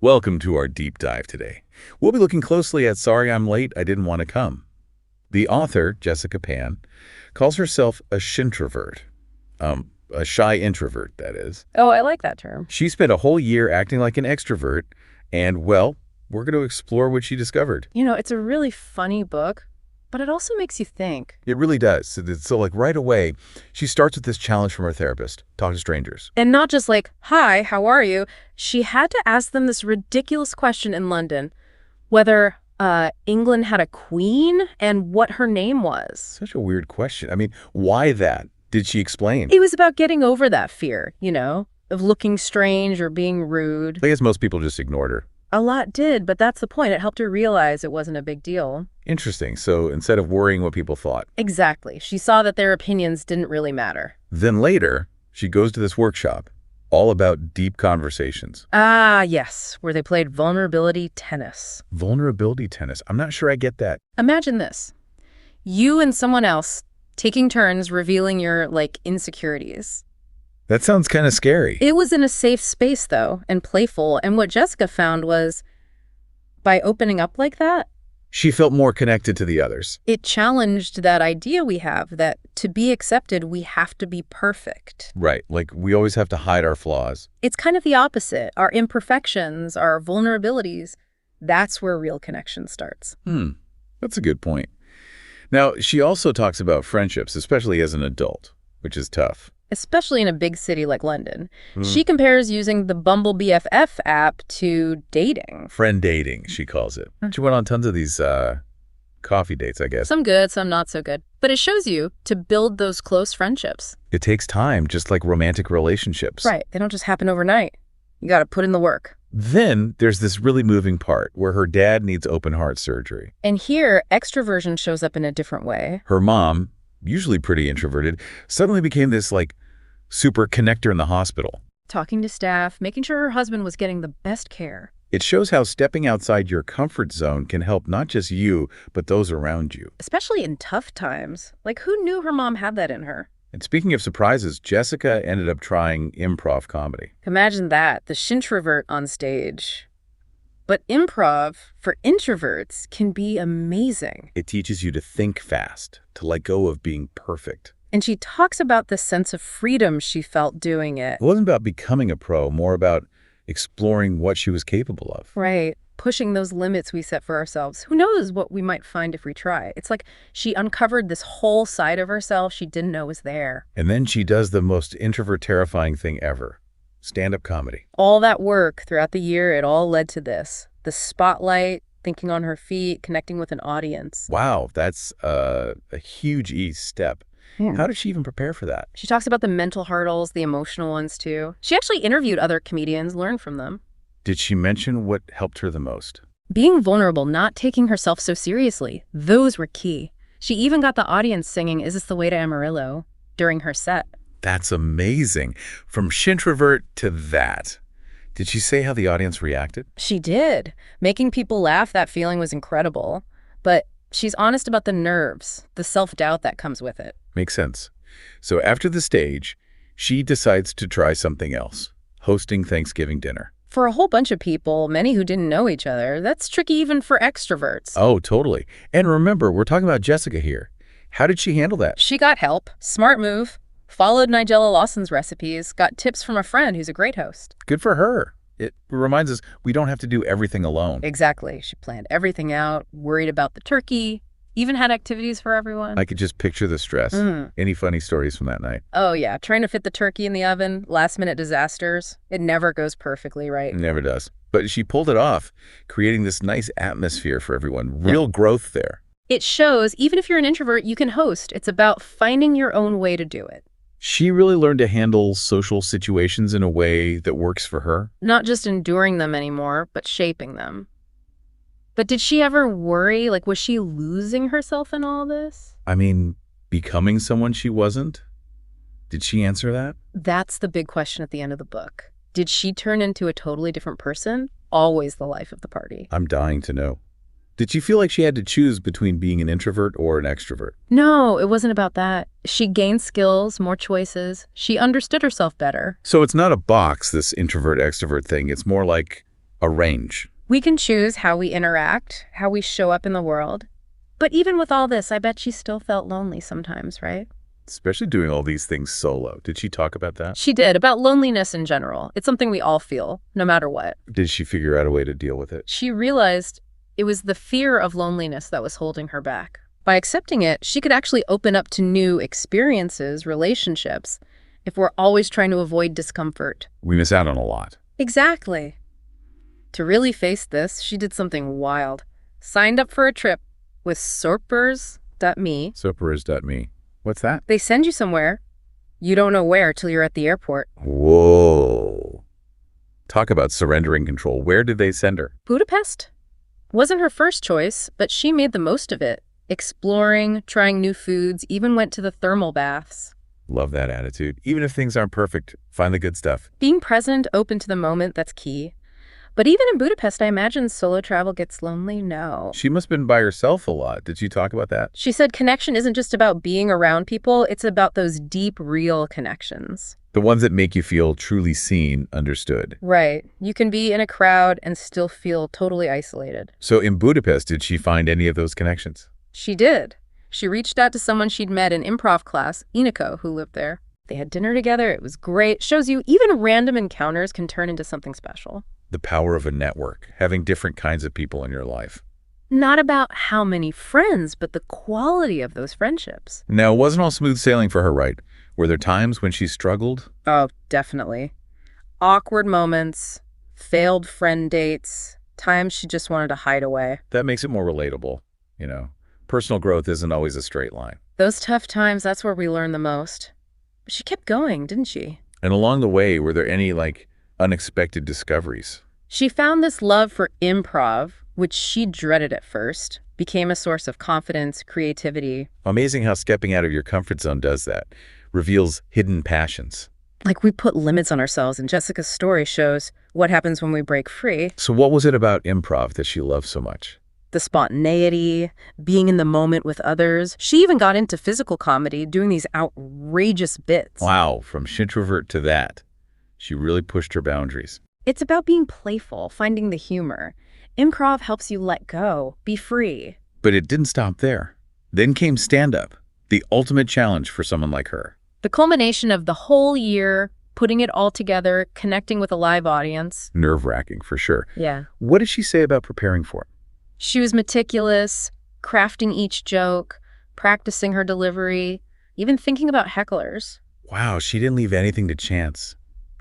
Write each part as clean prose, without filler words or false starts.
Welcome to our deep dive today. We'll be looking closely at Sorry I'm Late, I Didn't Want to Come. The author, Jessica Pan, calls herself a shintrovert. A shy introvert, that is. Oh, I like that term. She spent a whole year acting like an extrovert, and, well, we're going to explore what she discovered. You know, it's a really funny book, but it also makes you think. It really does. So right away, she starts with this challenge from her therapist, talk to strangers. And not just like, hi, how are you? She had to ask them this ridiculous question in London, whether England had a queen and what her name was. Such a weird question. I mean, why that? Did she explain? It was about getting over that fear, of looking strange or being rude. I guess most people just ignored her. A lot did, but that's the point. It helped her realize it wasn't a big deal. Interesting. So instead of worrying what people thought. Exactly. She saw that their opinions didn't really matter. Then later, she goes to this workshop, all about deep conversations. Ah, yes, where they played vulnerability tennis. Vulnerability tennis. I'm not sure I get that. Imagine this. You and someone else taking turns revealing your, insecurities. That sounds kind of scary. It was in a safe space, though, and playful. And what Jessica found was, by opening up like that, She felt more connected to the others. it challenged that idea we have that to be accepted, we have to be perfect. Right. Like we always have to hide our flaws. It's kind of the opposite. Our imperfections, our vulnerabilities, that's where real connection starts. That's a good point. Now, she also talks about friendships, especially as an adult, which is tough. Especially in a big city like London. She compares using the Bumble BFF app to dating. Friend dating, she calls it. She went on tons of these coffee dates, I guess. Some good, some not so good. But it shows you to build those close friendships. It takes time, just like romantic relationships. Right. They don't just happen overnight. You got to put in the work. Then there's this really moving part where her dad needs open heart surgery. And here, extroversion shows up in a different way. Her mom, usually pretty introverted, suddenly became this super connector in the hospital. Talking to staff, making sure her husband was getting the best care. It shows how stepping outside your comfort zone can help not just you, but those around you. Especially in tough times. Who knew her mom had that in her? And speaking of surprises, Jessica ended up trying improv comedy. Imagine that, the shintrovert on stage. But improv, for introverts, can be amazing. It teaches you to think fast, to let go of being perfect. And she talks about the sense of freedom she felt doing it. It wasn't about becoming a pro, more about exploring what she was capable of. Right. Pushing those limits we set for ourselves. Who knows what we might find if we try? It's like she uncovered this whole side of herself she didn't know was there. And then she does the most introvert terrifying thing ever, stand-up comedy. All that work throughout the year, it all led to this. The spotlight, thinking on her feet, connecting with an audience. Wow, that's a huge step. How did she even prepare for that? She talks about the mental hurdles, the emotional ones too. She actually interviewed other comedians, learned from them. Did she mention what helped her the most? Being vulnerable, not taking herself so seriously, those were key. She even got the audience singing Is This the Way to Amarillo during her set. That's amazing. From shintrovert to that. Did she say how the audience reacted? She did. Making people laugh, that feeling was incredible. But she's honest about the nerves, the self-doubt that comes with it. Makes sense. So after the stage, she decides to try something else, hosting Thanksgiving dinner. For a whole bunch of people, many who didn't know each other, that's tricky even for extroverts. Oh, totally. And remember, we're talking about Jessica here. How did she handle that? She got help. Smart move. Followed Nigella Lawson's recipes. Got tips from a friend who's a great host. Good for her. It reminds us we don't have to do everything alone. Exactly. She planned everything out, worried about the turkey, even had activities for everyone. I could just picture the stress. Any funny stories from that night? Oh, yeah. Trying to fit the turkey in the oven, last-minute disasters. It never goes perfectly right. It never does. But she pulled it off, creating this nice atmosphere for everyone. Real growth there. It shows, even if you're an introvert, you can host. It's about finding your own way to do it. She really learned to handle social situations in a way that works for her. Not just enduring them anymore, but shaping them. But did she ever worry? Was she losing herself in all this? I mean, becoming someone she wasn't? Did she answer that? That's the big question at the end of the book. Did she turn into a totally different person? Always the life of the party. I'm dying to know. Did she feel like she had to choose between being an introvert or an extrovert? No, it wasn't about that. She gained skills, more choices. She understood herself better. So it's not a box, this introvert-extrovert thing. It's more like A range. We can choose how we interact, how we show up in the world. But even with all this, I bet she still felt lonely sometimes, right? Especially doing all these things solo. Did she talk about that? She did, about loneliness in general. It's something we all feel, no matter what. Did she figure out a way to deal with it? She realized it was the fear of loneliness that was holding her back. By accepting it, she could actually open up to new experiences, relationships, if we're always trying to avoid discomfort. We miss out on a lot. Exactly. To really face this, she did something wild. Signed up for a trip with Sorpers.me. Sorpers.me. What's that? They send you somewhere. You don't know where till you're at the airport. Whoa. Talk about surrendering control. Where did they send her? Budapest? Wasn't her first choice, but she made the most of it. Exploring, trying new foods, even went to the thermal baths. Love that attitude. Even if things aren't perfect, find the good stuff. Being present, open to the moment, that's key. But even in Budapest, I imagine solo travel gets lonely? No. She must have been by herself a lot. Did she talk about that? She said connection isn't just about being around people, it's about those deep, real connections. The ones that make you feel truly seen, understood. Right. You can be in a crowd and still feel totally isolated. So in Budapest, did she find any of those connections? She did. She reached out to someone she'd met in improv class, Iniko, who lived there. They had dinner together. It was great. Shows you even random encounters can turn into something special. The power of a network, having different kinds of people in your life. Not about how many friends, but the quality of those friendships. Now, it wasn't all smooth sailing for her, right? Were there times when she struggled? Oh, definitely. Awkward moments, failed friend dates, times she just wanted to hide away. That makes it more relatable, you know. Personal growth isn't always a straight line. Those tough times, that's where we learn the most. But she kept going, didn't she? And along the way, were there any, unexpected discoveries? She found this love for improv, which she dreaded at first, became a source of confidence, creativity. Amazing how stepping out of your comfort zone does that. Reveals hidden passions. Like we put limits on ourselves, and Jessica's story shows what happens when we break free. So what was it about improv that she loved so much? The spontaneity, being in the moment with others. She even got into physical comedy, doing these outrageous bits. Wow, from introvert to that. She really pushed her boundaries. It's about being playful, finding the humor. Improv helps you let go, be free. But it didn't stop there. Then came stand-up, the ultimate challenge for someone like her. The culmination of the whole year, putting it all together, connecting with a live audience. Nerve-wracking, for sure. Yeah. What did she say about preparing for it? She was meticulous, crafting each joke, practicing her delivery, even thinking about hecklers. Wow, she didn't leave anything to chance.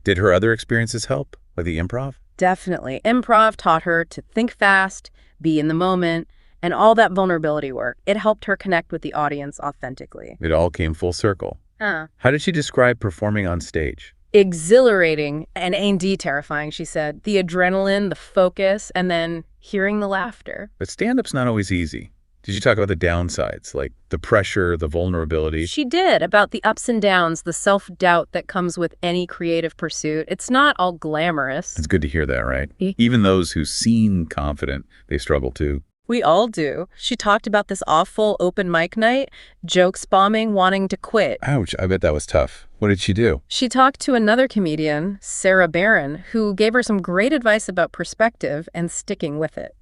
Did her other experiences help, like the improv? Definitely. Improv taught her to think fast, be in the moment, and all that vulnerability work. It helped her connect with the audience authentically. It all came full circle. Huh. How did she describe performing on stage? Exhilarating and indeed terrifying, she said. The adrenaline, the focus, and then hearing the laughter. But stand-up's not always easy. Did you talk about the downsides, like the pressure, the vulnerability? She did, about the ups and downs, the self-doubt that comes with any creative pursuit. It's not all glamorous. It's good to hear that, right? Even those who seem confident, they struggle too. We all do. She talked about this awful open mic night, jokes bombing, wanting to quit. Ouch, I bet that was tough. What did she do? She talked to another comedian, Sarah Barron, who gave her some great advice about perspective and sticking with it.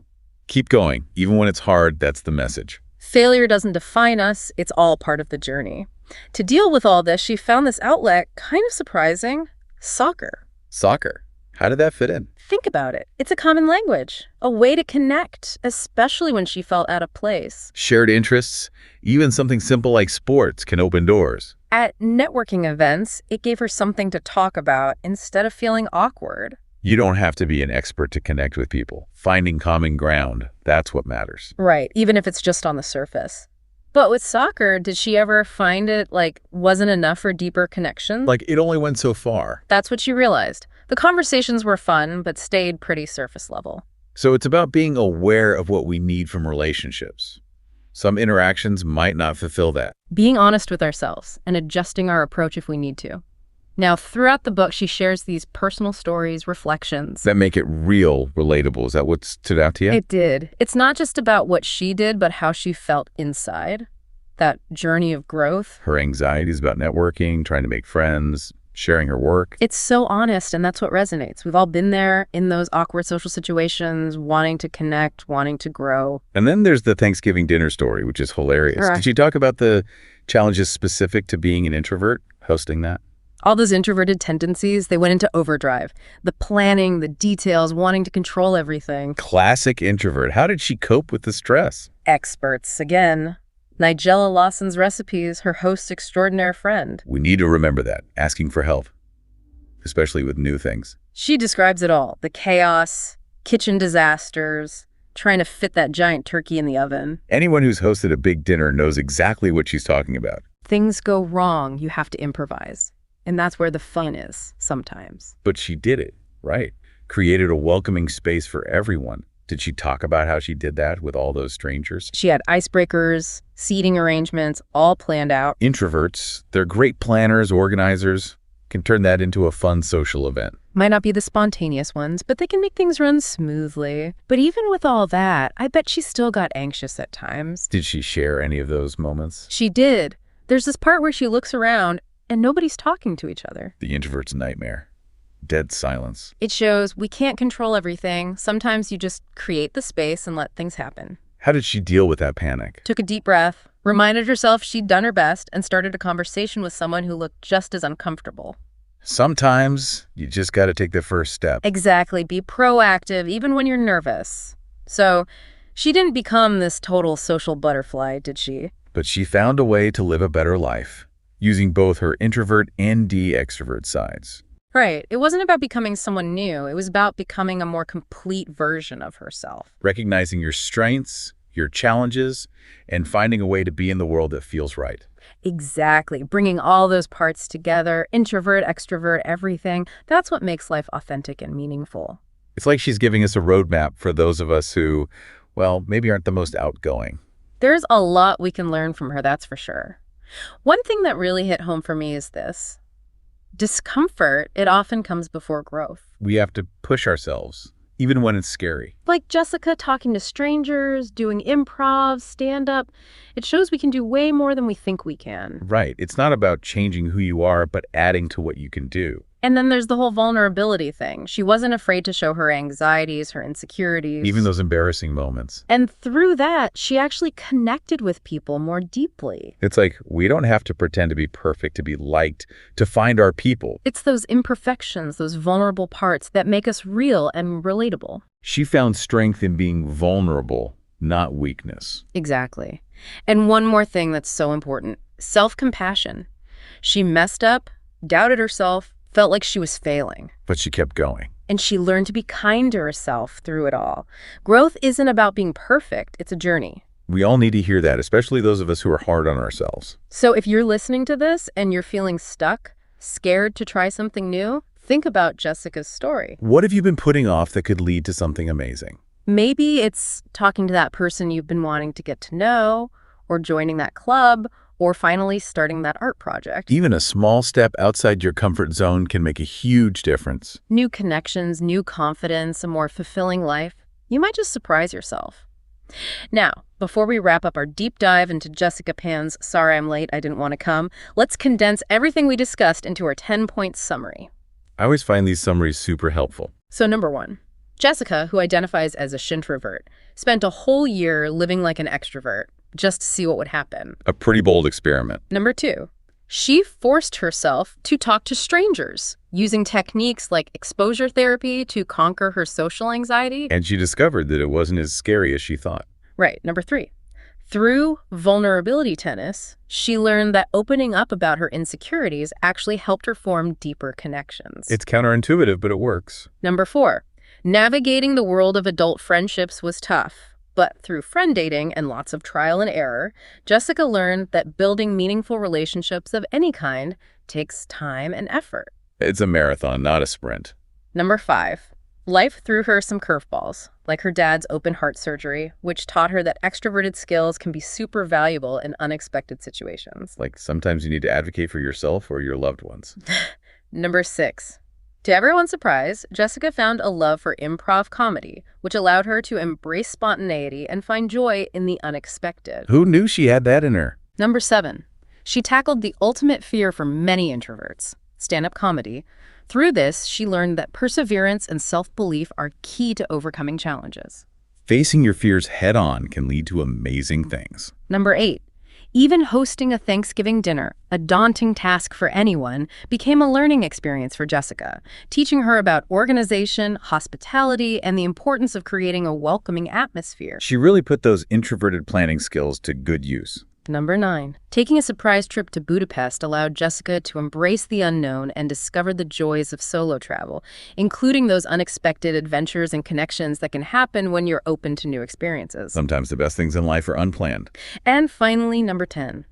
Keep going. Even when it's hard, that's the message. Failure doesn't define us. It's all part of the journey. To deal with all this, she found this outlet kind of surprising: soccer. Soccer. How did that fit in? Think about it. It's a common language, a way to connect, especially when she felt out of place. Shared interests, even something simple like sports, can open doors. At networking events, it gave her something to talk about instead of feeling awkward. You don't have to be an expert to connect with people. Finding common ground, that's what matters. Right, even if it's just on the surface. But with soccer, did she ever find it, wasn't enough for deeper connection? Like, it only went so far. That's what she realized. The conversations were fun, but stayed pretty surface level. So it's about being aware of what we need from relationships. Some interactions might not fulfill that. Being honest with ourselves and adjusting our approach if we need to. Now, throughout the book, she shares these personal stories, reflections. That make it real, relatable. Is that what stood out to you? It did. It's not just about what she did, but how she felt inside. That journey of growth. Her anxieties about networking, trying to make friends, sharing her work. It's so honest, and that's what resonates. We've all been there in those awkward social situations, wanting to connect, wanting to grow. And then there's the Thanksgiving dinner story, which is hilarious. Right. Did she talk about the challenges specific to being an introvert, hosting that? All those introverted tendencies, they went into overdrive. The planning, the details, wanting to control everything. Classic introvert. How did she cope with the stress? Experts, again. Nigella Lawson's recipes, her host extraordinaire friend. We need to remember that, asking for help, especially with new things. She describes it all. The chaos, kitchen disasters, trying to fit that giant turkey in the oven. Anyone who's hosted a big dinner knows exactly what she's talking about. Things go wrong, you have to improvise. And that's where the fun is, sometimes. But she did it, right? Created a welcoming space for everyone. Did she talk about how she did that with all those strangers? She had icebreakers, seating arrangements, all planned out. Introverts, they're great planners, organizers, can turn that into a fun social event. Might not be the spontaneous ones, but they can make things run smoothly. But even with all that, I bet she still got anxious at times. Did she share any of those moments? She did. There's this part where she looks around and nobody's talking to each other. The introvert's nightmare. Dead silence. It shows we can't control everything. Sometimes you just create the space and let things happen. How did she deal with that panic? Took a deep breath, reminded herself she'd done her best, and started a conversation with someone who looked just as uncomfortable. Sometimes you just got to take the first step. Exactly. Be proactive, even when you're nervous. So she didn't become this total social butterfly, did she? But she found a way to live a better life, using both her introvert and extrovert sides. Right. It wasn't about becoming someone new. It was about becoming a more complete version of herself. Recognizing your strengths, your challenges, and finding a way to be in the world that feels right. Exactly. Bringing all those parts together, introvert, extrovert, everything. That's what makes life authentic and meaningful. It's like she's giving us a roadmap for those of us who, well, maybe aren't the most outgoing. There's a lot we can learn from her, that's for sure. One thing that really hit home for me is this. Discomfort, it often comes before growth. We have to push ourselves, even when it's scary. Like Jessica talking to strangers, doing improv, stand-up. It shows we can do way more than we think we can. Right. It's not about changing who you are, but adding to what you can do. And then there's the whole vulnerability thing. She wasn't afraid to show her anxieties, her insecurities. Even those embarrassing moments. And through that, she actually connected with people more deeply. It's like we don't have to pretend to be perfect, to be liked, to find our people. It's those imperfections, those vulnerable parts that make us real and relatable. She found strength in being vulnerable, not weakness. Exactly. And one more thing that's so important, self-compassion. She messed up, doubted herself, felt like she was failing. But she kept going. And she learned to be kind to herself through it all. Growth isn't about being perfect, it's a journey. We all need to hear that, especially those of us who are hard on ourselves. So if you're listening to this and you're feeling stuck, scared to try something new, think about Jessica's story. What have you been putting off that could lead to something amazing? Maybe it's talking to that person you've been wanting to get to know, or joining that club, or finally starting that art project. Even a small step outside your comfort zone can make a huge difference. New connections, new confidence, a more fulfilling life. You might just surprise yourself. Now, before we wrap up our deep dive into Jessica Pan's Sorry I'm Late, I Didn't Want to Come, let's condense everything we discussed into our 10-point summary. I always find these summaries super helpful. So number 1, Jessica, who identifies as a shintrovert, spent a whole year living like an extrovert just to see what would happen. A pretty bold experiment. Number 2, she forced herself to talk to strangers, using techniques like exposure therapy to conquer her social anxiety. And she discovered that it wasn't as scary as she thought. Right. Number 3, through vulnerability tennis, she learned that opening up about her insecurities actually helped her form deeper connections. It's counterintuitive, but it works. Number 4, navigating the world of adult friendships was tough. But through friend dating and lots of trial and error, Jessica learned that building meaningful relationships of any kind takes time and effort. It's a marathon, not a sprint. Number 5, life threw her some curveballs, like her dad's open heart surgery, which taught her that extroverted skills can be super valuable in unexpected situations. Like sometimes you need to advocate for yourself or your loved ones. Number 6, to everyone's surprise, Jessica found a love for improv comedy, which allowed her to embrace spontaneity and find joy in the unexpected. Who knew she had that in her? Number 7, she tackled the ultimate fear for many introverts, stand-up comedy. Through this, she learned that perseverance and self-belief are key to overcoming challenges. Facing your fears head-on can lead to amazing things. Number 8. Even hosting a Thanksgiving dinner, a daunting task for anyone, became a learning experience for Jessica, teaching her about organization, hospitality, and the importance of creating a welcoming atmosphere. She really put those introverted planning skills to good use. Number 9. Taking a surprise trip to Budapest allowed Jessica to embrace the unknown and discover the joys of solo travel, including those unexpected adventures and connections that can happen when you're open to new experiences. Sometimes the best things in life are unplanned. And finally, number 10.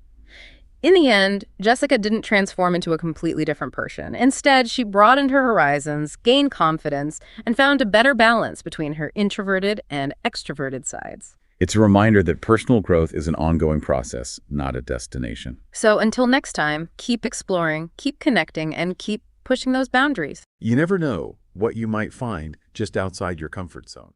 In the end, Jessica didn't transform into a completely different person. Instead, she broadened her horizons, gained confidence, and found a better balance between her introverted and extroverted sides. It's a reminder that personal growth is an ongoing process, not a destination. So until next time, keep exploring, keep connecting, and keep pushing those boundaries. You never know what you might find just outside your comfort zone.